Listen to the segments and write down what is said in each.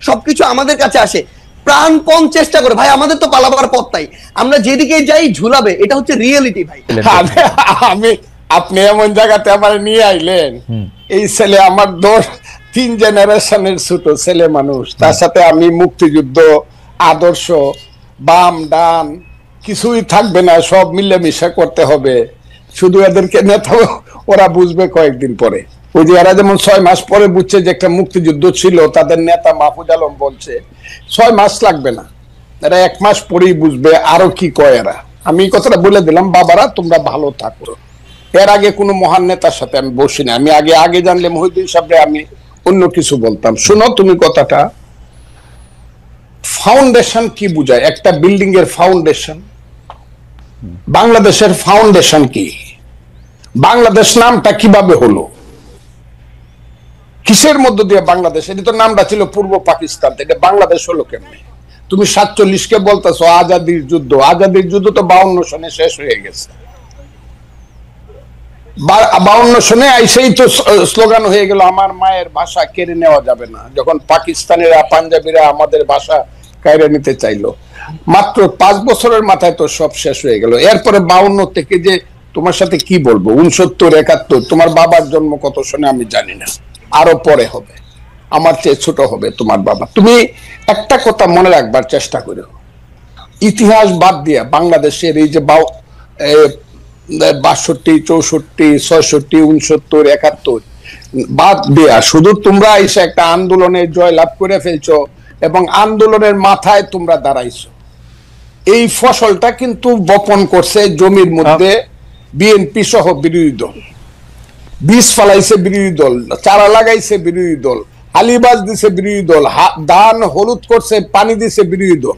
সবকিছু আমাদের কাছে আসে, প্রাণপণ চেষ্টা করে। ভাই আমাদের তো পালাবার পথ নাই, আমরা যেদিকে যাই ঝুলাবে, এটা হচ্ছে রিয়েলিটি ভাই। আমি আপনি এমন জায়গাতে আমার নিয়ে আইলেন, এই ছেলে আমার 3 জেনারেশনের ছোট ছেলে মানুষ, তার সাথে আমি মুক্তিযুদ্ধ আদর্শ বাম ডান কিছুই থাকবে না, সব মিলেমিশে করতে হবে। শুধু এদেরকে নেতা ওরা বুঝবে কয়েকদিন পরে। ওই যে এরা যেমন 6 মাস পরে বুঝছে যে একটা মুক্তিযুদ্ধ ছিল, তাদের নেতা মাহফুজ আলম বলছে 6 মাস লাগবে না, এরা 1 মাস পরেই বুঝবে আরো কি কয় এরা। আমি এই কথাটা বলে দিলাম, বাবারা তোমরা ভালো থাকো। এর আগে কোনো মহান নেতার সাথে আমি বসি না, আমি আগে জানলে মহিউদ্দিন সাহেব আমি অন্য কিছু বলতাম। শোনো তুমি কথাটা, ফাউন্ডেশন কি বুঝায়? একটা বিল্ডিং এর ফাউন্ডেশন, বাংলাদেশের ফাউন্ডেশন কি? বাংলাদেশ নামটা কিভাবে হলো, কিসের মধ্য দিয়ে বাংলাদেশ? এটা তো নামটা ছিল পূর্ব পাকিস্তান, এটা বাংলাদেশ হলো কেমনে? তুমি 47 কে বলতেছো আজাদির যুদ্ধ, আজাদির যুদ্ধ তো 52 সনে শেষ হয়ে গেছে। 52 সনে আইসেই তো স্লোগান হয়ে গেল আমার মায়ের ভাষা কেড়ে নেওয়া যাবে না, যখন পাকিস্তানিরা পাঞ্জাবিরা আমাদের ভাষা কেড়ে নিতে চাইলো। মাত্র 5 বছরের মাথায় তো সব শেষ হয়ে গেল। এরপরে 52 থেকে যে তোমার সাথে কি বলবো, 69 71, তোমার বাবার জন্ম কত সনে আমি জানি না, আরো পরে হবে, আমার চেয়ে ছোট হবে তোমার বাবা। তুমি একটা কথা মনে রাখবার চেষ্টা করো, ইতিহাস বাদ দিয়া বাংলাদেশের এই যে 62, 64, 66, 69, 71 বাদ দিয়া শুধু তোমরা এসে একটা আন্দোলনে জয়লাভ করে ফেলছো এবং আন্দোলনের মাথায় তোমরা দাঁড়াইছো। এই ফসলটা কিন্তু বপন করছে জমির মধ্যে বিএনপি সহ বিরোধী দল, বীজ ফলাইছে বিরোধী দল, চারা লাগাইছে বিরোধী দল, আলিবাজ দিছে বিরোধী দল, ধান হলুদ করছে পানি দিছে বিরোধী দল।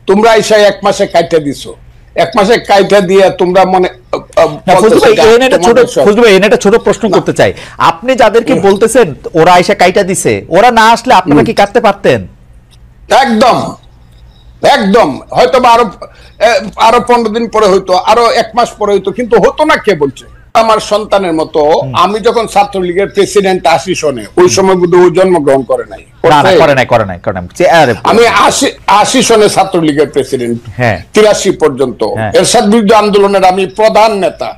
তোমরা এসে 1 মাসে কাইটা দিছো, 1 মাসে কাইটা দিয়ে তোমরা মনে একটা ছোট প্রশ্ন করতে চাই, আপনি যাদেরকে বলতেছেন ওরা এসে কাইটা দিছে, ওরা না আসলে আপনারা কি কাটতে পারতেন? একদম একদম, হয়তো আরো 15 দিন পরে হইতো, আরো 1 মাস পরে হইতো, কিন্তু হতো না। কে বলছে? আমার সন্তানের মতো। আমি যখন ছাত্রলীগের প্রেসিডেন্ট 80 সনে, ওই সময় বুধ জন্মগ্রহণ করে নাই, আমি 80 সনে ছাত্রলীগের প্রেসিডেন্ট, 83 পর্যন্ত এরশাদ বিরুদ্ধে আন্দোলনের আমি প্রধান নেতা।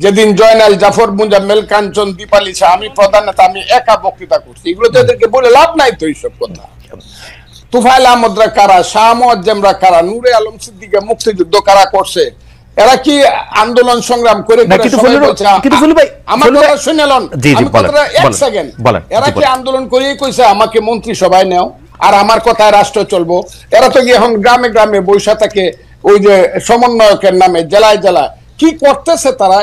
যেদিন জয়নাল, জাফর, মুজাম্মেল, কাঞ্চন, দীপালি শাহ, আমি প্রধান নেতা, আমি একা বক্তৃতা করছি। এগুলো তো এদেরকে বলে লাভ নাই তো, এইসব কথা। তুফাইল আহমদরা কারা, শাহ মুয়াজ্জেমরা কারা, নূরে আলম সিদ্দিকে মুক্তিযুদ্ধ কারা করছে? এরা কি আন্দোলন সংগ্রাম করে? এরা কি আন্দোলন করেই কইছে আমাকে মন্ত্রী সভায় নেও আর আমার কথায় রাষ্ট্র চলবো? এরা তো গিয়ে এখন গ্রামে গ্রামে বৈশা থাকে, ওই যে সমন্বয়কের নামে জেলায় জেলায় কি করতেছে তারা।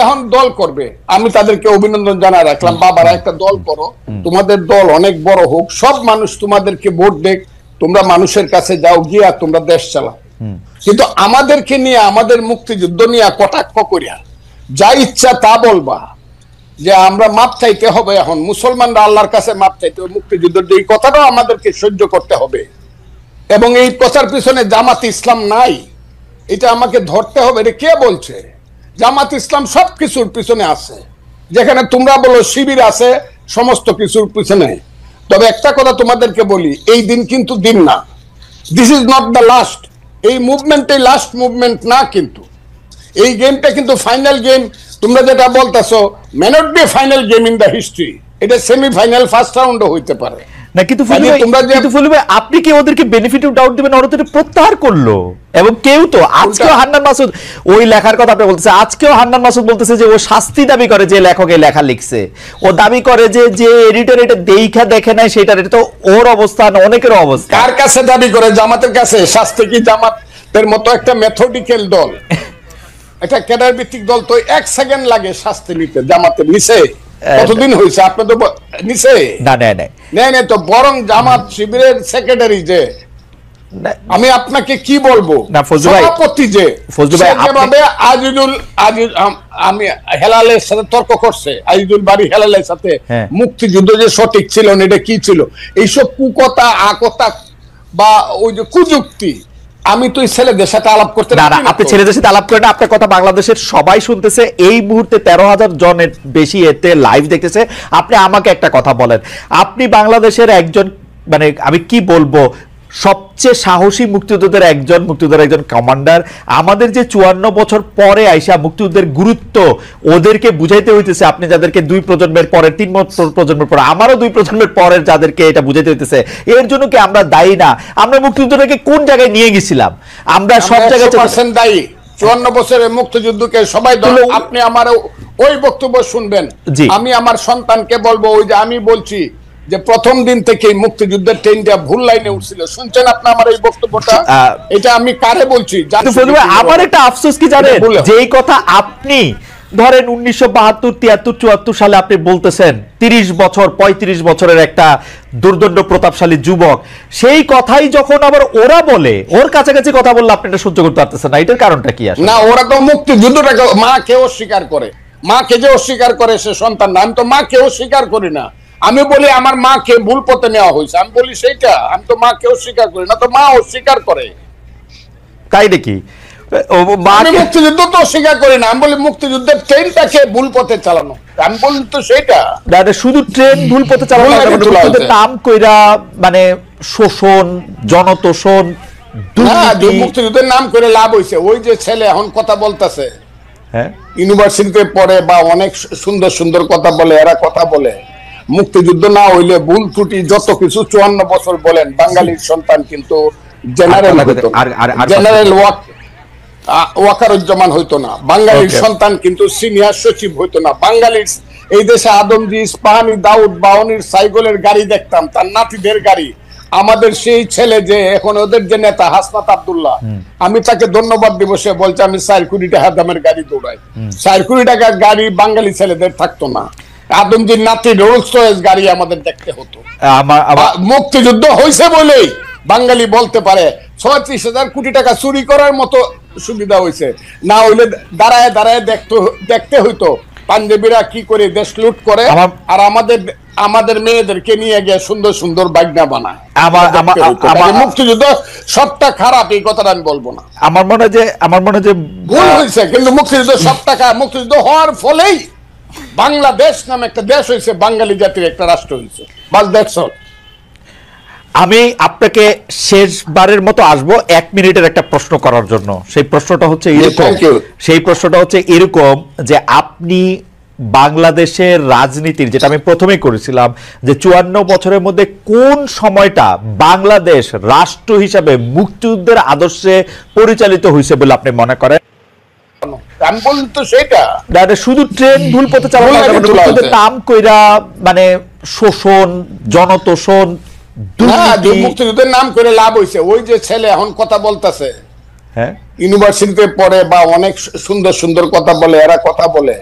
এখন দল করবে, আমি তাদেরকে অভিনন্দন জানাই রাখলাম, বাবারা একটা দল করো, তোমাদের দল অনেক বড় হোক, সব মানুষ তোমাদেরকে ভোট দেখ, তোমরা মানুষের কাছে যাও, গিয়া তোমরা দেশ চালাও। কিন্তু আমাদেরকে নিয়ে, আমাদের মুক্তিযুদ্ধ নিয়ে কটাক্ষ করিয়া যা ইচ্ছা তা বলবা যে আমরা মাপ চাইতে হবে, এখন মুসলমানরা আল্লাহর কাছে মাপ চাইতে হবে, মুক্তিযুদ্ধের এই কথাটাও আমাদেরকে সহ্য করতে হবে। এবং এই কথার পিছনে জামাত ইসলাম নাই, এটা আমাকে ধরতে হবে। এটা কে বলছে? জামাত ইসলাম সবকিছুর পিছনে আছে, যেখানে তোমরা বলো শিবির আছে সমস্ত কিছুর পিছনে। তবে একটা কথা তোমাদেরকে বলি, এই দিন কিন্তু দিন না, this is not the last. এই মুভমেন্টই লাস্ট মুভমেন্ট না, কিন্তু এই গেমটা কিন্তু ফাইনাল গেম। তোমরা যেটা বলতেছো may not be final game in the history, এটা সেমিফাইনাল, ফার্স্ট রাউন্ডও হইতে পারে না। কিন্তু আপনি কি ওদেরকে বেনিফিট অফ ডাউট দিবেন? ওরা তো প্রত্যাহার করলো, এবং কেউ তো আজকেও হান্নান মাসুদ ওই লেখার কথা আপনি বলতেছে, আজকেও হান্নান মাসুদ বলতেছে যে ও শাস্তি দাবি করে, যে লেখক এই লেখা লিখছে, ও দাবি করে যে এডিটর এটা দেখা দেখে নাই সেটার, এটা তো ওর অবস্থান, অনেকের অবস্থা। কার কাছে দাবি করে? জামাতের কাছে। শাস্তি কি জামাতের মতো একটা মেথডিক্যাল দল, একটা ক্যাডার ভিত্তিক দল তো 1 সেকেন্ড লাগে শাস্তি নিতে, জামাতের নিচে কতদিন হয়েছে? আপনি তো নিচে না তো, বরং জামাত শিবিরের সেক্রেটারি যে, আমি আপনাকে কি বলবো, সভাপতি যে আমি হেলালের সাথে তর্ক করছে, আজিজুল বাড়ি হেলালের সাথে, মুক্তিযুদ্ধ যে সঠিক ছিল না, এটা কি ছিল, এইসব কুকথা আকথা বা ওই যে কুযুক্তি আমি তো এই ছেলেদের সাথে আলাপ করতে না না, আপনি ছেলেদের সাথে আলাপ করেন না, আপনার কথা বাংলাদেশের সবাই শুনতেছে, এই মুহূর্তে 13,000 জনের বেশি এতে লাইভ দেখতেছে। আপনি আমাকে একটা কথা বলেন, আপনি বাংলাদেশের একজন, মানে আমি কি বলবো, সবচেয়ে সাহসী মুক্তিযোদ্ধাদের একজন, মুক্তিযোদ্ধার একজন কমান্ডার, আমাদের যে 54 বছর পরে আইসা মুক্তিযুদ্ধের গুরুত্ব ওদেরকে বুঝাইতে হইতেছে, আপনি যাদেরকে 2 প্রজন্মের পরে, 3 প্রজন্মের পরে, আমারও 2 প্রজন্মের পরের যাদেরকে এটা বুঝাইতে হইতেছে, এর জন্য কি আমরা দায়ী না? আমরা মুক্তিযুদ্ধটাকে কোন জায়গায় নিয়ে গেছিলাম? আমরা সব জায়গায় দায়ী। 54 বছরের মুক্তিযুদ্ধকে সবাই আপনি আমার ওই বক্তব্য শুনবেন। আমি আমার সন্তানকে বলবো, ওই যে আমি বলছি যে প্রথম দিন থেকেই মুক্তিযুদ্ধের ট্রেনটা ভুল লাইনে উঠছিল। শুনছেন আপনি আমার এই বক্তব্যটা? এটা আমি কারে বলছি? আমার একটা আফসোস কি জানেন, যেই কথা আপনি ধরেন 1972, 73, 74 সালে আপনি বলতেছেন, 30 বছর 35 বছরের একটা দুর্দণ্ড প্রতাপশালী যুবক, সেই কথাই যখন আবার ওরা বলে, ওর কাছাকাছি কথা বললে আপনি এটা সহ্য করতে পারতেছেন না, এটার কারণটা কি? আসলে না, ওরা তো মুক্তিযুদ্ধটাকে মাকে অস্বীকার করে, মাকে যে অস্বীকার করে সে সন্তান না। আমি তো মাকে অস্বীকার করি না, আমি বলি আমার মাকে ভুল পথে নেওয়া হয়েছে, আমি বলি সেইটা। আমি তো মাকে অস্বীকার করি না, তো মা অস্বীকার করে, তাই নাকি? আমি মুক্তিযুদ্ধ তো অস্বীকার করি না, আমি বলি মুক্তিযুদ্ধের ট্রেনটাকে ভুল পথে চালানো, আমি বলি তো সেইটা। শুধু ট্রেন ভুল পথে চালানো, নাম কইরা মানে শোষণ, জনতোষণ, মুক্তিযুদ্ধের নাম করে লাভ হয়েছে। ওই যে ছেলে এখন কথা বলতেছে, হ্যাঁ, ইউনিভার্সিটিতে পড়ে বা অনেক সুন্দর সুন্দর কথা বলে, এরা কথা বলে মুক্তিযুদ্ধ না হইলে ভুল ত্রুটি যত কিছু 54 বছর বলেন, বাঙালির সন্তান কিন্তু জেনারেল ওয়াকারুজ্জামান হইতো না, বাঙালির সন্তান কিন্তু সিনিয়র সচিব হইতো না, বাঙালির এই দেশে আদমজি, ইস্পাহানি, দাউদ, বাউনির সাইকেলের গাড়ি দেখতাম, তার নাতিদের গাড়ি। আমাদের সেই ছেলে যে এখন ওদের যে নেতা হাসনাত আব্দুল্লাহ, আমি তাকে ধন্যবাদ দিব, সে বলছে আমি 4 কোটি টাকা দামের গাড়ি দৌড়াই। 4 কোটি টাকার গাড়ি বাঙালি ছেলেদের থাকতো না, আদমজির নাতি রোলস রয়েস গাড়ি আমাদের দেখতে হতো। মুক্তিযুদ্ধ হয়েছে বলেই বাঙালি বলতে পারে 36,000 কোটি টাকা চুরি করার মতো সুবিধা হয়েছে, না হইলে দাঁড়ায় দাঁড়ায় দেখতে হইতো পাঞ্জাবিরা কি করে দেশ লুট করে, আর আমাদের মেয়েদেরকে নিয়ে গিয়ে সুন্দর সুন্দর বাগনা বানায়। মুক্তিযুদ্ধ সবটা খারাপ এই কথাটা আমি বলবো না, আমার মনে যে ভুল হয়েছে, কিন্তু মুক্তিযুদ্ধ সবটা খারাপ। মুক্তিযুদ্ধ হওয়ার ফলেই বাংলাদেশ নামে একটা দেশ হয়েছে, বাঙালি জাতির একটা রাষ্ট্র হয়েছে। বাস দ্যাটস অল। আমি আপনাকে শেষবারের মতো আসবো 1 মিনিটের একটা প্রশ্ন করার জন্য। সেই প্রশ্নটা হচ্ছে এরকম যে আপনি বাংলাদেশের রাজনীতির, যেটা আমি প্রথমেই করেছিলাম, যে 54 বছরের মধ্যে কোন সময়টা বাংলাদেশ রাষ্ট্র হিসাবে মুক্তিযুদ্ধের আদর্শে পরিচালিত হয়েছে বলে আপনি মনে করেন? আমি বলি তো সেটা, শুধু ট্রেন ভুল পথে চালানো, নাম কইরা মানে শোষণ, জনতোষণ, মুক্তিযুদ্ধের নাম করে লাভ হয়েছে। ওই যে ছেলে এখন কথা বলতেছে, হ্যাঁ, ইউনিভার্সিটিতে পড়ে বা অনেক সুন্দর সুন্দর কথা বলে, এরা কথা বলে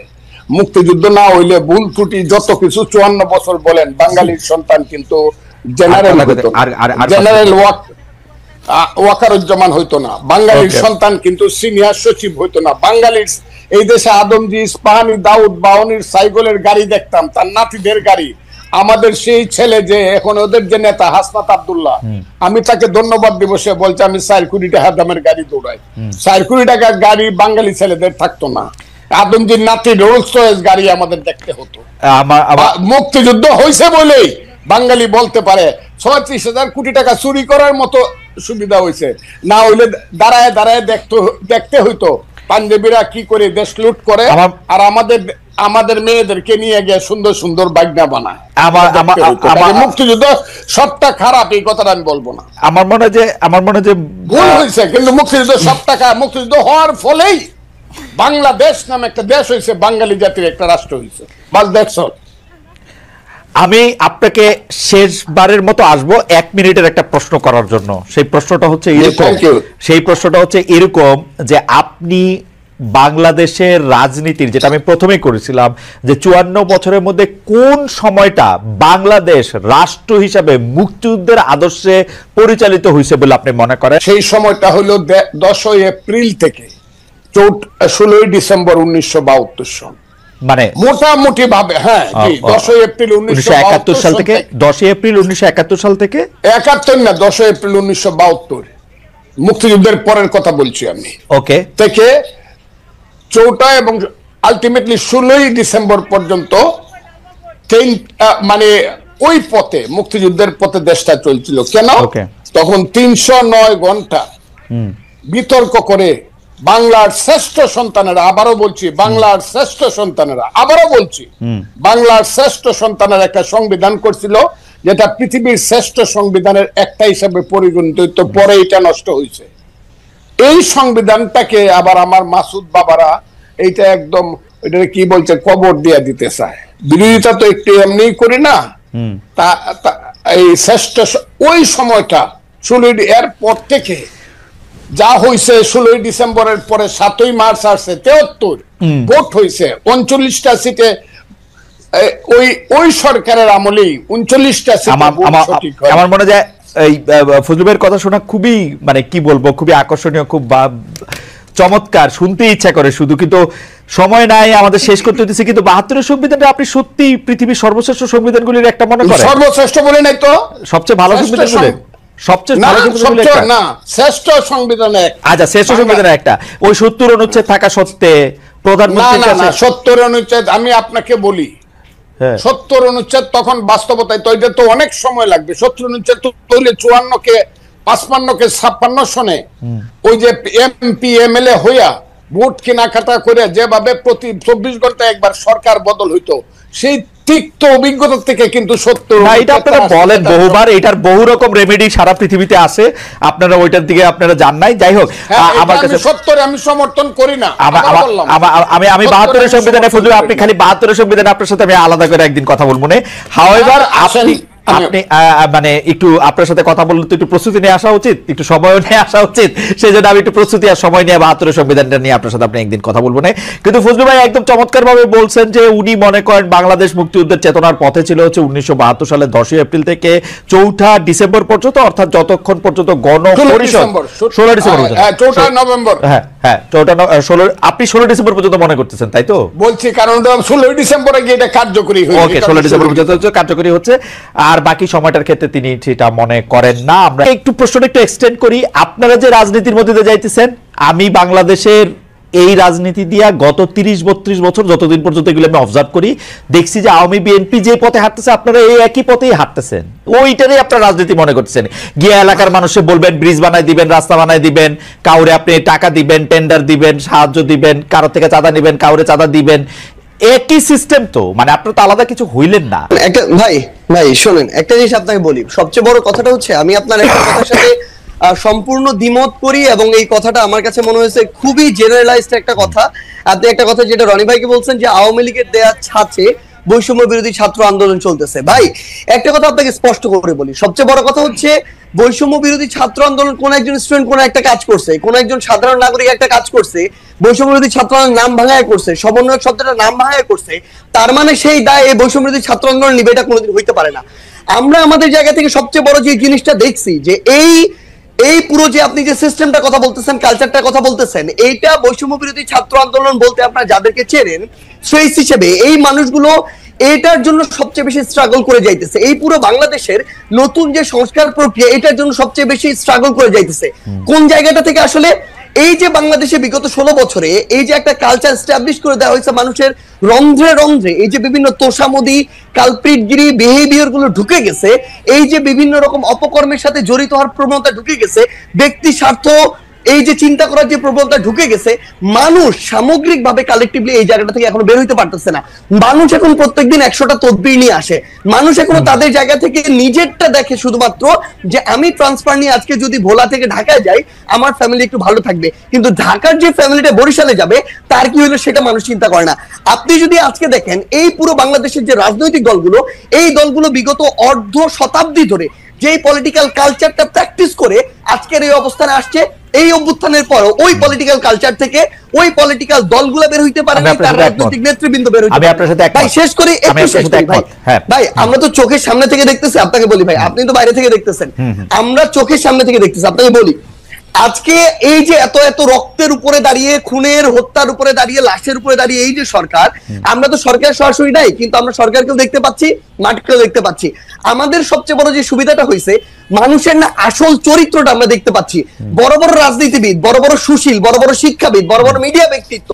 মুক্তিযুদ্ধ না হইলে ভুল ত্রুটি যত কিছু 54 বছর বলেন, বাঙালির সন্তান কিন্তু জেনারেল ওয়াকারুজ্জামান হইতো না, বাঙালির সন্তান কিন্তু সিনিয়র সচিব হইতো না, বাঙালির এই দেশে আদমজি, ইস্পাহানি, দাউদ, বাউনির সাইকেলের গাড়ি দেখতাম, তার নাতিদের গাড়ি। আমাদের সেই ছেলে যে এখন ওদের যে নেতা হাসনাত আব্দুল্লাহ, আমি তাকে ধন্যবাদ দিব, সে বলছে আমি 4 কোটি টাকা দামের গাড়ি দৌড়াই। 4 কোটি টাকার গাড়ি বাঙালি ছেলেদের থাকতো না, আদমজির নাতি রোলস রয়েস গাড়ি আমাদের দেখতে হতো। মুক্তিযুদ্ধ হয়েছে বলেই বাঙালি বলতে পারে 36,000 কোটি টাকা চুরি করার মতো সুবিধা হয়েছে, না হইলে দাঁড়ায় দাঁড়ায় দেখতে হইতো পাঞ্জাবিরা কি করে দেশ লুট করে, আর আমাদের মেয়েদেরকে নিয়ে গিয়ে সুন্দর সুন্দর বাগনা বানায়। মুক্তিযুদ্ধ সবটা খারাপ এই কথাটা আমি বলবো না, আমার মনে যে ভুল হয়েছে, কিন্তু মুক্তিযুদ্ধ সবটা খারাপ। মুক্তিযুদ্ধ হওয়ার ফলেই বাংলাদেশ নামে একটা দেশ হয়েছে, বাঙালি জাতির একটা রাষ্ট্র হয়েছে। বাস দ্যাটস অল। আমি আপনাকে শেষবারের মতো আসবো 1 মিনিটের একটা প্রশ্ন করার জন্য। সেই প্রশ্নটা হচ্ছে এরকম যে আপনি বাংলাদেশের রাজনীতির, যেটা আমি প্রথমেই করেছিলাম, যে 54 বছরের মধ্যে কোন সময়টা বাংলাদেশ রাষ্ট্র হিসাবে মুক্তিযুদ্ধের আদর্শে পরিচালিত হয়েছে বলে আপনি মনে করেন? সেই সময়টা হলো 10 এপ্রিল থেকে 16 ডিসেম্বর 1972 সন, মানে মোটামুটি ভাবে। হ্যাঁ, 10 এপ্রিল 1971 সাল থেকে, 10 এপ্রিল 1971 সাল থেকে 71 না, 10 এপ্রিল 1972। মুক্তিযুদ্ধের পরের কথা বলছি আমি, ওকে, থেকে 4টা এবং আলটিমেটলি 16ই ডিসেম্বর পর্যন্ত মানে ওই পথে মুক্তিযুদ্ধের পথে দেশটা চলছিল। কেন? তখন 309 ঘন্টা বিতর্ক করে বাংলার শ্রেষ্ঠ সন্তানেরা, আবারও বলছি বাংলার শ্রেষ্ঠ সন্তানেরা, আবারও বলছি বাংলার শ্রেষ্ঠ সন্তানের একটা সংবিধান করছিল, যেটা পৃথিবীর শ্রেষ্ঠ সংবিধানের একটা হিসাবে পরিগণিত হইতো, পরে এটা নষ্ট হয়েছে। এই সংবিধানটাকে আবার আমার মাসুদ বাবারা এইটা একদম এটা কি বলছে কবর দিয়ে দিতে চায়। বিরোধিতা তো একটু এমনি করি না, এই শ্রেষ্ঠ ওই সময়টা 16 এর পর থেকে যা হয়েছে, 16 ডিসেম্বরের পরে 7ই মার্চ আসছে, 73 ভোট হয়েছে 39টা সিটে। ওই সরকারের আমলেই 39টা সিটে আমার মনে যায় এই ফজলুবের কথা শোনা খুবই মানে কি বলবো, খুবই আকর্ষণীয়, খুব চমৎকার, শুনতে ইচ্ছা করে শুধু, কিন্তু সময় নাই, আমাদের শেষ করতে হতেছে। কিন্তু 72 সংবিধানটা আপনি সত্যি পৃথিবীর সর্বশ্রেষ্ঠ সংবিধানগুলির একটা মনে করেন? সর্বশ্রেষ্ঠ বলে নাই তো, সবচেয়ে ভালো সংবিধানগুলি, সবচেয়ে ভালো সংবিধান না, শ্রেষ্ঠ সংবিধান একটা। আচ্ছা, শ্রেষ্ঠ সংবিধান একটা, ওই 70 অনুচ্ছেদ থাকা সত্ত্বে প্রধানমন্ত্রীর কাছে 70 অনুচ্ছেদ আমি আপনাকে বলি, 70 অনুচ্ছেদ তখন বাস্তবতায় তো এটা তো অনেক সময় লাগবে। 70 অনুচ্ছেদ তৈরি 54 কে 55 কে 56 সনে ওই যে এমপি এমএলএ হইয়া ভোট কেনাকাটা করে যেভাবে প্রতি 24 ঘন্টায় একবার সরকার বদল হইতো, সেই তিক্ত অভিজ্ঞতা থেকে কিন্তু 70 এটা আপনারা বলেন বহুবার, এটার বহু রকম রেমেডি সারা পৃথিবীতে আছে, আপনারা ওইটার দিকে আপনারা জান নাই। যাই হোক, আমার কাছে 70 আমি সমর্থন করি না। আমি 72 সংবিধানে ফজলু, আপনি খালি 72 সংবিধানে আপনার সাথে আমি আলাদা করে একদিন কথা বলবো না। হাওয়েভার আপনি মানে একটু আপনার সাথে কথা বললে তো একটু প্রস্তুতি নিয়ে আসা উচিত, একটু সময় নিয়ে আসা উচিত, সেই জন্য আমি একটু প্রস্তুতি আর সময় নিয়ে 72 সংবিধানটা নিয়ে আপনার সাথে আপনি একদিন কথা বলবো না। কিন্তু ফজলু ভাই একদম চমৎকার ভাবে বলছেন যে উনি মনে করেন বাংলাদেশ মুক্তিযুদ্ধের চেতনার পথে ছিল হচ্ছে 1972 সালের 10ই এপ্রিল থেকে 4ঠা ডিসেম্বর পর্যন্ত, অর্থাৎ যতক্ষণ পর্যন্ত গণপরিষদ 16 ডিসেম্বর, 4টা নভেম্বর, হ্যাঁ 16 আপনি 16 ডিসেম্বর পর্যন্ত মনে করতেছেন, তাই তো? বলছি কারণ 16 ডিসেম্বরে গিয়ে এটা কার্যকরী হয়েছে। ওকে, 16 ডিসেম্বর পর্যন্ত কার্যকরী হচ্ছে, আর বাকি সময়টার ক্ষেত্রে তিনি সেটা মনে করেন না। আমরা একটু প্রশ্নটা একটু এক্সটেন্ড করি, আপনারা যে রাজনীতির মধ্যে দিয়ে যাইতেছেন, আমি বাংলাদেশের এই রাজনীতি দিয়া গত 30-32 বছর যতদিন পর্যন্ত এগুলো আমি অবজার্ভ করি, দেখছি যে আওয়ামী বিএনপি যে পথে হাঁটতেছে, আপনারা এই একই পথেই হাঁটতেছেন, ওইটারই আপনারা রাজনীতি মনে করতেছেন। গিয়ে এলাকার মানুষে বলবেন ব্রিজ বানাই দিবেন, রাস্তা বানাই দিবেন, কাউরে আপনি টাকা দিবেন, টেন্ডার দিবেন, সাহায্য দিবেন, কারো থেকে চাঁদা নিবেন, কাউরে চাঁদা দিবেন, একই সিস্টেম তো, মানে আপনারা তো আলাদা কিছু হইলেন না। একটা ভাই শোনেন, একটা জিনিস আপনাকে বলি, সবচেয়ে বড় কথাটা হচ্ছে আমি আপনার একটা কথার সাথে সম্পূর্ণ দ্বিমত করি, এবং এই কথাটা আমার কাছে মনে হয়েছে খুবই জেনারেলাইজড একটা কথা। আপনি একটা কথা যেটা রনি ভাইকে বলছেন যে আওয়ামী লীগের দেয়া ছাঁচে বৈষম্য বিরোধী ছাত্র আন্দোলন চলতেছে। ভাই একটা কথা আপনাকে স্পষ্ট করে বলি, সবচেয়ে বড় কথা হচ্ছে বৈষম্য বিরোধী ছাত্র আন্দোলন কোন একজন স্টুডেন্ট কোন একটা কাজ করছে, কোন একজন সাধারণ নাগরিক একটা কাজ করছে, বৈষম্য বিরোধী ছাত্র আন্দোলন নাম ভাঙায় করছে, সমন্বয়ক শব্দটা নাম ভাঙায় করছে, তার মানে সেই দায় এই বৈষম্য বিরোধী ছাত্র আন্দোলন নিবে, এটা কোনোদিন হইতে পারে না। আমরা আমাদের জায়গা থেকে সবচেয়ে বড় যে জিনিসটা দেখছি যে এই পুরো যে আপনি যে সিস্টেমটা কথা বলতেছেন, কালচারটার কথা বলতেছেন, এইটা বৈষম্য বিরোধী ছাত্র আন্দোলন বলতে আপনারা যাদেরকে চেনেন সেই হিসেবে এই মানুষগুলো এটার জন্য সবচেয়ে বেশি স্ট্রাগল করে যাইতেছে। এই পুরো বাংলাদেশের নতুন যে সংস্কার প্রক্রিয়া, এটার জন্য সবচেয়ে বেশি স্ট্রাগল করে যাইতেছে। কোন জায়গাটা থেকে? আসলে এই যে বাংলাদেশে বিগত 16 বছরে এই যে একটা কালচার এস্টাবলিশ করে দেওয়া হয়েছে, মানুষের রন্ধ্রে রন্ধ্রে এই যে বিভিন্ন তোষামোদি, কালপ্রিটগিরি বিহেভিয়ার গুলো ঢুকে গেছে, এই যে বিভিন্ন রকম অপকর্মের সাথে জড়িত হওয়ার প্রবণতা ঢুকে গেছে, ব্যক্তি স্বার্থ এই যে চিন্তা করার যে প্রবণতা ঢুকে গেছে, মানুষ সামগ্রিকভাবে কালেকটিভলি এই জায়গাটা থেকে এখনো বের হইতে পারতেছে না। মানুষ এখন প্রত্যেকদিন 100টা তদবির নিয়ে আসে, মানুষ এখনো তাদের জায়গা থেকে নিজেরটা দেখে শুধুমাত্র যে আমি ট্রান্সফার নিয়ে আজকে যদি ভোলা থেকে ঢাকায় যাই আমার ফ্যামিলি একটু ভালো থাকবে, কিন্তু ঢাকার যে ফ্যামিলিটা বরিশালে যাবে তার কি হলো সেটা মানুষ চিন্তা করে না। আপনি যদি আজকে দেখেন এই পুরো বাংলাদেশের যে রাজনৈতিক দলগুলো, এই দলগুলো বিগত অর্ধ শতাব্দী ধরে যেই পলিটিক্যাল কালচারটা প্র্যাকটিস করে আজকের এই অবস্থানে আসছে, এই অভ্যুত্থানের পরও ওই পলিটিক্যাল কালচার থেকে ওই পলিটিক্যাল দলগুলো বের হইতে পারে না, তার রাজনৈতিক নেতৃবৃন্দ বের হইতে পারে না। ভাই শেষ করে ভাই আমরা তো চোখের সামনে থেকে দেখতেছি, আপনাকে বলি ভাই আপনি তো বাইরে থেকে দেখতেছেন, আমরা চোখের সামনে থেকে দেখতেছি। আপনাকে বলি আজকে এই যে এত এত রক্তের উপরে দাঁড়িয়ে, খুনের হত্যার উপরে দাঁড়িয়ে, লাশের উপরে দাঁড়িয়ে এই যে সরকার, আমরা তো সরকার সরাসরি নাই, কিন্তু আমরা সরকারকেও দেখতে পাচ্ছি, মাঠকেও দেখতে পাচ্ছি। আমাদের সবচেয়ে বড় যে সুবিধাটা হয়েছে, মানুষের না আসল চরিত্রটা আমরা দেখতে পাচ্ছি। বড় বড় রাজনীতিবিদ, বড় বড় সুশীল, বড় বড় শিক্ষাবিদ, বড় বড় মিডিয়া ব্যক্তিত্ব,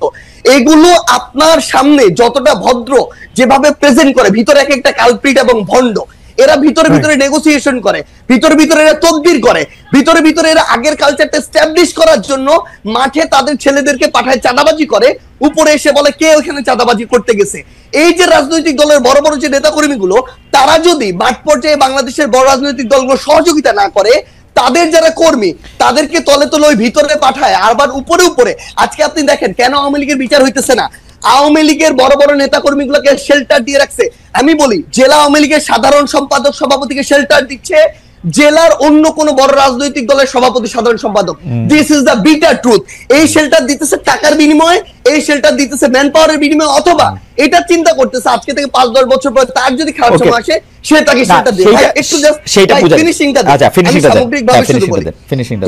এগুলো আপনার সামনে যতটা ভদ্র যেভাবে প্রেজেন্ট করে, ভিতরে এক একটা কালপ্রিট এবং ভণ্ড। এরা ভিতরে ভিতরে নেগোসিয়েশন করে, ভিতরে ভিতরে এরা তদবির করে, ভিতরে ভিতরে এরা আগের কালচারটা এস্টাবলিশ করার জন্য মাঠে তাদের ছেলেদেরকে পাঠায় চাঁদাবাজি করে, উপরে এসে বলে কে ওখানে চাঁদাবাজি করতে গেছে। এই যে রাজনৈতিক দলের বড় বড় যে নেতাকর্মীগুলো, তারা যদি মাঠ পর্যায়ে বাংলাদেশের বড় রাজনৈতিক দলগুলো সহযোগিতা না করে, তাদের যারা কর্মী তাদেরকে তলে তলে ওই ভিতরে পাঠায়, আবার উপরে উপরে। আজকে আপনি দেখেন কেন আওয়ামী লীগের বিচার হইতেছে না। আওয়ামী লীগের বড় বড় নেতা কর্মীগুলোকে শেল্টার দিয়ে রাখছে। আমি বলি, জেলা আওয়ামী লীগের সাধারণ সম্পাদক সভাপতিকে শেল্টার দিচ্ছে জেলার অন্য কোন বড় রাজনৈতিক দলের সভাপতি সাধারণ সম্পাদক। This is the bitter truth. এই শেল্টার দিতেছে টাকার বিনিময়ে, এই শেল্টার দিতেছে ম্যান পাওয়ারের বিনিময়ে, অথবা এটা চিন্তা করতেছে আজকে থেকে 5-10 বছর পরে তার যদি খারাপ সময় আসে সে তাকে শেল্টার দেবে। একটু জাস্ট ফিনিশিংটা সামগ্রিকভাবে শুরু করি।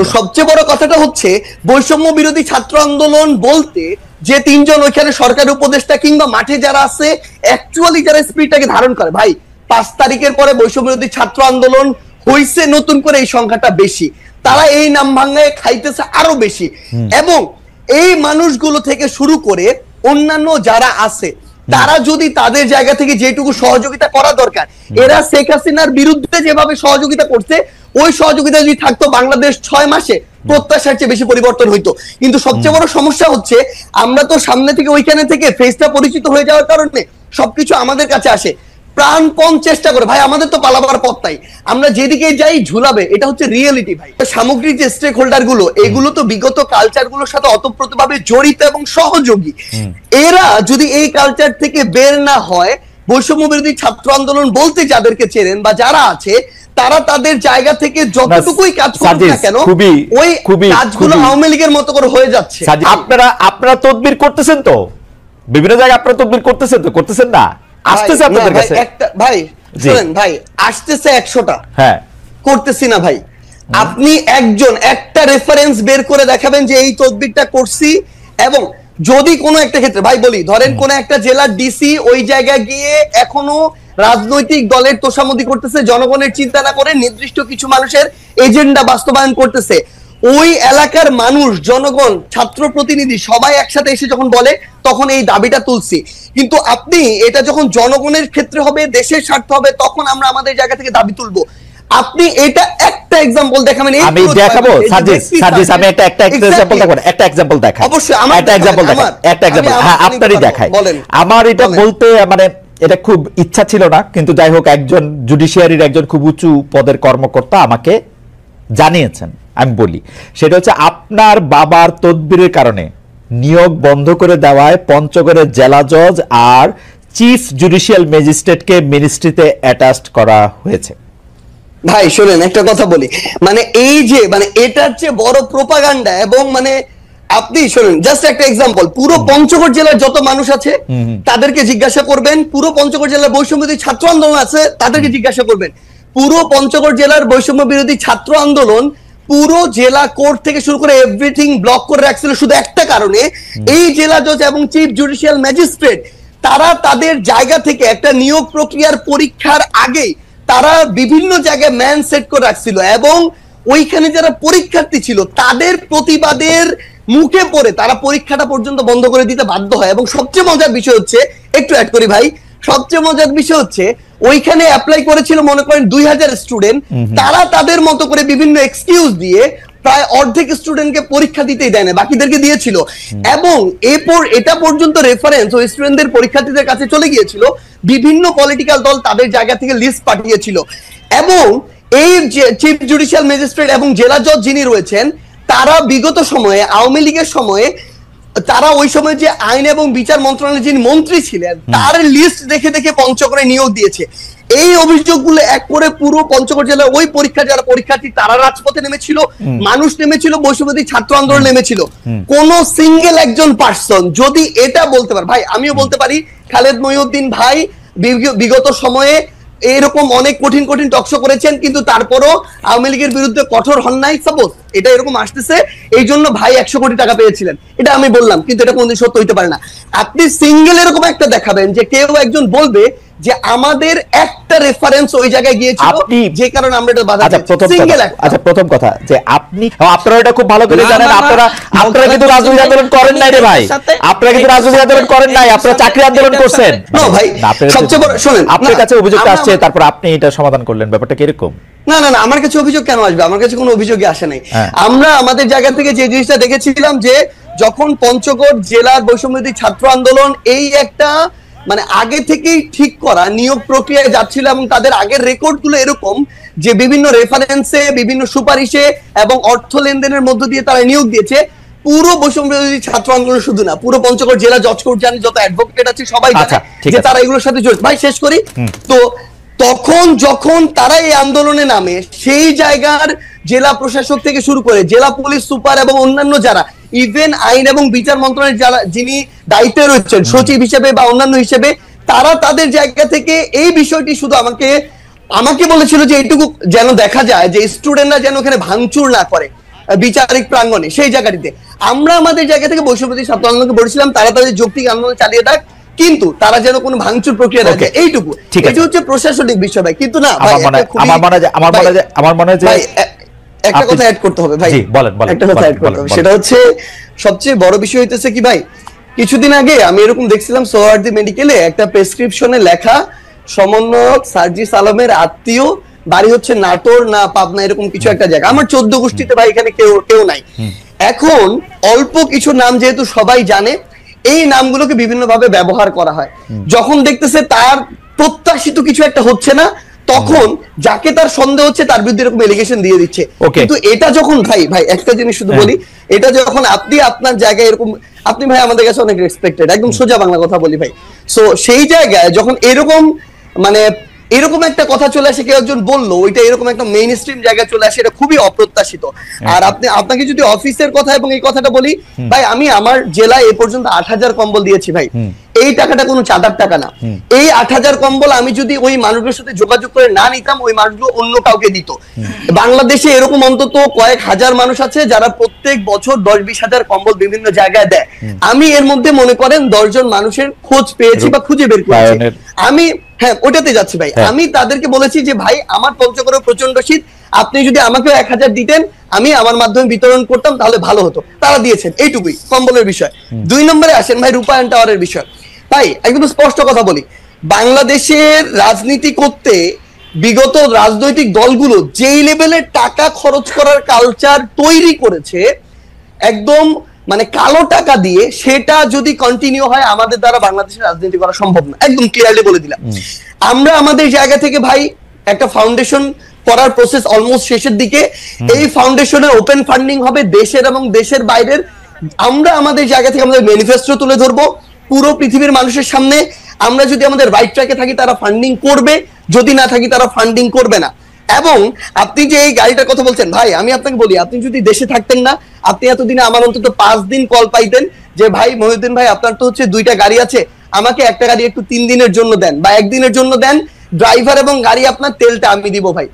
তো সবচেয়ে বড় কথাটা হচ্ছে, বৈষম্য বিরোধী ছাত্র আন্দোলন বলতে যে 3 জন ওইখানে সরকারি উপদেষ্টা কিংবা মাঠে যারা আছে, অ্যাকচুয়ালি যারা স্পিরিটটাকে ধারণ করে, ভাই 5 তারিখের পরে বৈষম্য বিরোধী ছাত্র আন্দোলন হইছে নতুন করে, এই সংখ্যাটা বেশি, তারা এই নাম ভাঙায় খাইতেছে আরো বেশি। এবং এই মানুষগুলো থেকে শুরু করে অন্যান্য যারা আছে, তারা যদি তাদের জায়গা থেকে যেটুকু সহযোগিতা করা দরকার, এরা শেখ হাসিনার বিরুদ্ধে যেভাবে সহযোগিতা করছে, ওই সহযোগিতা যদি থাকতো, বাংলাদেশ 6 মাসে প্রত্যাশার চেয়ে বেশি পরিবর্তন হইতো। কিন্তু সবচেয়ে বড় সমস্যা হচ্ছে, আমরা তো সামনে থেকে ওইখানে থেকে ফেসটা পরিচিত হয়ে যাওয়ার কারণে সবকিছু আমাদের কাছে আসে, প্রাণপণ চেষ্টা করে। ভাই আমাদের তো পালাবার পথ নাই, আমরা যেদিকে যাই ঝুলাবে, এটা হচ্ছে রিয়েলিটি। ভাই সামগ্রিক যে স্টেক হোল্ডার গুলো, এগুলো তো বিগত কালচার গুলোর সাথে অতপ্রতভাবে জড়িত এবং সহযোগী। এরা যদি এই কালচার থেকে বের না হয়, বৈষম্য বিরোধী ছাত্র আন্দোলন বলতে যাদেরকে চেনেন বা যারা আছে, তারা তাদের জায়গা থেকে যতটুকুই কাজ করুক না কেন, ওই কাজগুলো আওয়ামী লীগের মতো করে হয়ে যাচ্ছে। আপনারা তদবির করতেছেন তো, বিভিন্ন জায়গায় আপনারা তদবির করতেছেন তো, করতেছেন না? আসতেছে আপনাদের কাছে একটা ভাই, শুনেন ভাই, আসতেছে 100টা, হ্যাঁ করতেছি না ভাই। আপনি একটা রেফারেন্স বের করে দেখাবেন যে এই তদবিরটা করছি। এবং যদি কোনো একটা ক্ষেত্রে, ভাই বলি, ধরেন কোন একটা জেলার ডিসি ওই জায়গায় গিয়ে এখনো রাজনৈতিক দলের তোষামোদি করতেছে, জনগণের চিন্তা না করে নির্দিষ্ট কিছু মানুষের এজেন্ডা বাস্তবায়ন করতেছে, ওই এলাকার মানুষ, জনগণ, ছাত্র প্রতিনিধি সবাই একসাথে এসে যখন বলে, তখন এই দাবিটা তুলছি। কিন্তু আপনি এটা যখন জনগণের ক্ষেত্রে হবে, দেশের স্বার্থ হবে, তখন আমরা আমাদের জায়গা থেকে দাবি তুলবো। আপনি এটা একটা এক্সাম্পল দেখাবেন। আমি দেখাবো সার্জিস, আমি একটা এক্সাম্পল দেখাবো, একটা এক্সাম্পল দেখাই, অবশ্যই আমার একটা এক্সাম্পল দেখাই, একটা এক্সাম্পল, হ্যাঁ আপনারই দেখাই। আমার এটা বলতে মানে এটা খুব ইচ্ছা ছিল না, কিন্তু যাই হোক, একজন জুডিশিয়ারির একজন খুব উঁচু পদের কর্মকর্তা আমাকে জানিয়েছেন, আমি বলি। সেটা হচ্ছে, আপনার বাবার তদবিরের কারণে নিয়োগ বন্ধ করে দেওয়ায় পঞ্চগড়ের জেলা জজ আর চিফ জুডিশিয়াল ম্যাজিস্ট্রেটকে মিনিস্ট্রিতে অ্যাটাচড করা হয়েছে। ভাই শোনেন, একটা কথা বলি, মানে এই যে মানে এটার চেয়ে বড় প্রোপাগান্ডা। এবং মানে আপনি শোনেন, জাস্ট একটা এক্সাম্পল, পুরো পঞ্চগড় জেলার যত মানুষ আছে তাদেরকে জিজ্ঞাসা করবেন, পুরো পঞ্চগড় জেলার বৈষম্য বিরোধী ছাত্র আন্দোলন আছে তাদেরকে জিজ্ঞাসা করবেন, পুরো পঞ্চগড় জেলার বৈষম্য বিরোধী ছাত্র আন্দোলন পুরো জেলা কোর্ট থেকে শুরু করে এভরিথিং ব্লক করে রাখছিল শুধু একটা কারণে, এই জেলা জজ এবং চিফ জুডিশিয়াল ম্যাজিস্ট্রেট তারা তাদের জায়গা থেকে একটা নিয়োগ প্রক্রিয়ার পরীক্ষার আগেই তারা বিভিন্ন জায়গায় ম্যান সেট করে রাখছিল। এবং ওইখানে যারা পরীক্ষার্থী ছিল তাদের প্রতিবাদের মুখে পড়ে তারা পরীক্ষাটা পর্যন্ত বন্ধ করে দিতে বাধ্য হয়। এবং সবচেয়ে মজার বিষয় হচ্ছে, একটু অ্যাড করি ভাই, সবচেয়ে মজার বিষয় হচ্ছে, ওইখানে অ্যাপ্লাই করেছিল মনে করেন 2000 স্টুডেন্ট, তারা তাদের মতো করে বিভিন্ন এক্সকিউজ দিয়ে প্রায় অর্ধেক স্টুডেন্টকে পরীক্ষা দিতেই দেয় না, বাকিদেরকে দিয়েছিল। এবং এরপর এটা পর্যন্ত রেফারেন্স ওই স্টুডেন্টদের পরীক্ষার্থীদের কাছে চলে গিয়েছিল, বিভিন্ন পলিটিক্যাল দল তাদের জায়গা থেকে লিস্ট পাঠিয়েছিল। এবং এই চিফ জুডিশিয়াল ম্যাজিস্ট্রেট এবং জেলা জজ যিনি রয়েছেন, তারা বিগত সময়ে আওয়ামী লীগের সময়ে তারা ওই সময় যে আইন এবং বিচার মন্ত্রণালয়ের যিনি মন্ত্রী ছিলেন তার লিস্ট দেখে দেখে পঞ্চগড়ে নিয়োগ দিয়েছে। এই অভিযোগগুলো এক করে পুরো পঞ্চগড় জেলার ওই পরীক্ষা যারা পরীক্ষার্থী তারা রাজপথে নেমেছিল, মানুষ নেমেছিল, বৈষম্যবিরোধী ছাত্র আন্দোলন নেমেছিল। কোন সিঙ্গেল একজন পার্সন যদি এটা বলতে পারে, ভাই আমিও বলতে পারি, খালেদ মহিউদ্দিন ভাই বিগত সময়ে এরকম অনেক কঠিন কঠিন টকশো করেছেন, কিন্তু তারপরও আওয়ামী লীগের বিরুদ্ধে কঠোর হন নাই। সাপোজ এটা এরকম আসতেছে, এই জন্য ভাই 100 কোটি টাকা পেয়েছিলেন, এটা আমি বললাম, কিন্তু এটা কোনদিন সত্য হইতে পারে না। আপনি সিঙ্গেল এরকম একটা দেখাবেন যে কেউ একজন বলবে যে আমাদের একটা রেফারেন্স ওই জায়গায় গিয়েছিল, যে কারণে আমরা এটা বাধা দিয়েছি। সিঙ্গেল একটা। আচ্ছা, প্রথম কথা যে আপনারা এটা খুব ভালো করে জানেন, আপনারা কিন্তু রাজনৈতিক আন্দোলন করেন নাই রে ভাই, আপনারা কিন্তু রাজনৈতিক আন্দোলন করেন নাই, আপনারা চাকরি আন্দোলন করছেন। না ভাই, সবচেয়ে বড় শুনেন, আপনার কাছে অভিযোগটা আসছে, তারপর আপনি এটা সমাধান করলেন, ব্যাপারটা কিরকম? না না না, আমার কাছে অভিযোগ কেন আসবে? আমার কাছে কোনো অভিযোগই আসে নাই। আমরা আমাদের জায়গা থেকে যে জিনিসটা দেখেছিলাম যে যখন পঞ্চগড় জেলার বৈষম্যবিরোধী ছাত্র আন্দোলন এই একটা মানে আগে থেকেই ঠিক করা নিয়োগ প্রক্রিয়ায় যাচ্ছিল, এবং তাদের আগের রেকর্ড গুলো এরকম যে বিভিন্ন রেফারেন্সে, বিভিন্ন সুপারিশে এবং অর্থ লেনদেনের মধ্য দিয়ে তারা নিয়োগ দিয়েছে। পুরো বৈষম্যবিরোধী ছাত্র আন্দোলন শুধু না, পুরো পঞ্চগড় জেলা জজ কোর্ট জানি, যত অ্যাডভোকেট আছে সবাই জানে যে তারা এগুলোর সাথে জড়িত। ভাই শেষ করি তো, তখন যখন তারা এই আন্দোলনে নামে, সেই জায়গার জেলা প্রশাসক থেকে শুরু করে জেলা পুলিশ সুপার এবং অন্যান্য যারা, ইভেন আইন এবং বিচার মন্ত্রণালয়ের যারা যিনি দায়িত্বে রয়েছেন সচিব হিসেবে বা অন্যান্য হিসেবে, তারা তাদের জায়গা থেকে এই বিষয়টি শুধু আমাকে বলেছিল যে এইটুকু যেন দেখা যায় যে স্টুডেন্টরা যেন ওখানে ভাঙচুর না করে বিচারিক প্রাঙ্গণে। সেই জায়গাটিতে আমরা আমাদের জায়গা থেকে বৈষম্যবিরোধী ছাত্র আন্দোলনকে বলেছিলাম তারা তাদের যৌক্তিক আন্দোলন চালিয়ে থাক, কিন্তু তারা যেন কোনো ভাঙচুর প্রক্রিয়া রাখে, এইটুকু। এটা হচ্ছে প্রশাসনিক বিষয় ভাই, কিন্তু না ভাই, আমার মনে হয় যে একটা কথা অ্যাড করতে হবে ভাই, একটা কথা অ্যাড করতে হবে, সেটা হচ্ছে সবচেয়ে বড় বিষয় হইতেছে কি ভাই, কিছুদিন আগে আমি এরকম দেখছিলাম সোহরাওয়ার্দী মেডিকেলে একটা প্রেসক্রিপশনে লেখা সমন্বয়ক সার্জিস আলমের আত্মীয়, বাড়ি হচ্ছে নাটোর না পাবনা, এরকম কিছু একটা জায়গা। আমার 14 গোষ্ঠীতে ভাই এখানে কেউ নাই। এখন অল্প কিছু নাম যেহেতু সবাই জানে, এই নামগুলোকে বিভিন্ন ভাবে ব্যবহার করা হয়। যখন দেখতেছে তার প্রত্যাশিত কিছু একটা হচ্ছে না, তখন যাকে তার সন্দেহ হচ্ছে তার বিরুদ্ধে এরকম এলিগেশন দিয়ে দিচ্ছে। কিন্তু এটা যখন ভাই একটা জিনিস শুধু বলি, এটা যখন আপনি আপনার জায়গায় এরকম, আপনি ভাই আমাদের কাছে অনেক রেসপেক্টেড, একদম সোজা বাংলা কথা বলি ভাই, সো সেই জায়গায় যখন এরকম মানে এরকম একটা কথা চলে আসে, কেউ একজন বললো ওইটা এরকম একটা মেইন স্ট্রিম জায়গায় চলে আসে, এটা খুবই অপ্রত্যাশিত। আর আপনাকে যদি অফিসের কথা এবং এই কথাটা বলি ভাই, আমি আমার জেলায় এ পর্যন্ত 8000 কম্বল দিয়েছি ভাই। এই টাকাটা কোনো চাঁদার টাকা না। এই 8000 কম্বল আমি যদি ওই মানুষগুলোর সাথে যোগাযোগ করে না নিতাম, ওই মানুষগুলো অন্য কাউকে দিত। বাংলাদেশে এরকম অন্তত কয়েক হাজার মানুষ আছে যারা প্রত্যেক বছর 10-20 হাজার কম্বল বিভিন্ন জায়গায় দেয়। আমি এর মধ্যে মনে করেন 10 জন মানুষের খোঁজ পেয়েছি বা খুঁজে বের করেছি। আমি ওটাতে যাচ্ছি ভাই, আমি তাদেরকে বলেছি যে ভাই আমার পঞ্চগড়ে প্রচন্ড শীত, আপনি যদি আমাকে 1000 দিতেন, আমি আমার মাধ্যমে বিতরণ করতাম, তাহলে ভালো হতো। তারা দিয়েছেন, এইটুকুই কম্বলের বিষয়। 2 নম্বরে আসেন ভাই রূপায়ণ টাওয়ারের বিষয়। ভাই একদম স্পষ্ট কথা বলি, বাংলাদেশের রাজনীতি করতে বিগত রাজনৈতিক দলগুলো যেই লেভেলের টাকা খরচ করার কালচার তৈরি করেছে, একদম মানে কালো টাকা দিয়ে, সেটা যদি কন্টিনিউ হয় আমাদের দ্বারা বাংলাদেশের রাজনীতি করা সম্ভব না, একদম ক্লিয়ারলি বলে দিলাম। আমরা আমাদের জায়গা থেকে ভাই একটা ফাউন্ডেশন করার প্রসেস অলমোস্ট শেষের দিকে। এই ফাউন্ডেশনের ওপেন ফান্ডিং হবে দেশের এবং দেশের বাইরের। আমরা আমাদের জায়গা থেকে আমাদের ম্যানিফেস্টো তুলে ধরবো পুরো পৃথিবীর মানুষের সামনে। আমরা যদি আমাদের রাইট ট্র্যাকে থাকি তারা ফান্ডিং করবে, যদি না থাকি তারা ফান্ডিং করবে না। এবং আপনি যে এই গাড়িটার কথা বলছেন ভাই, আমি আপনাকে বলি, আপনি যদি দেশে থাকতেন না, আপনি এতদিনে আমার অন্তত 5 দিন কল পাইতেন যে ভাই মহিউদ্দিন ভাই আপনার তো হচ্ছে 2টা গাড়ি আছে, আমাকে একটা গাড়ি একটু 3 দিনের জন্য দেন বা 1 দিনের জন্য দেন, ড্রাইভার এবং গাড়ি আপনার, তেলটা আমি দিব ভাই।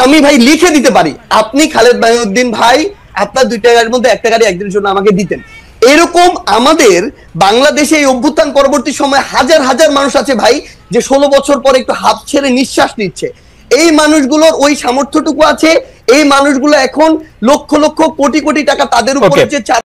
আমি ভাই লিখে দিতে পারি, আপনি খালেদ মহিউদ্দিন ভাই আপনার 2টা গাড়ির মধ্যে একটা গাড়ি একদিনের জন্য আমাকে দিতেন। এরকম আমাদের বাংলাদেশে এই অভ্যুত্থান পরবর্তী সময় হাজার হাজার মানুষ আছে ভাই, যে 16 বছর পরে একটু হাত ছেড়ে নিঃশ্বাস নিচ্ছে। এই মানুষগুলোর ওই সামর্থ্যটুকু আছে। এই মানুষগুলো এখন লক্ষ লক্ষ কোটি কোটি টাকা তাদের উপরে যে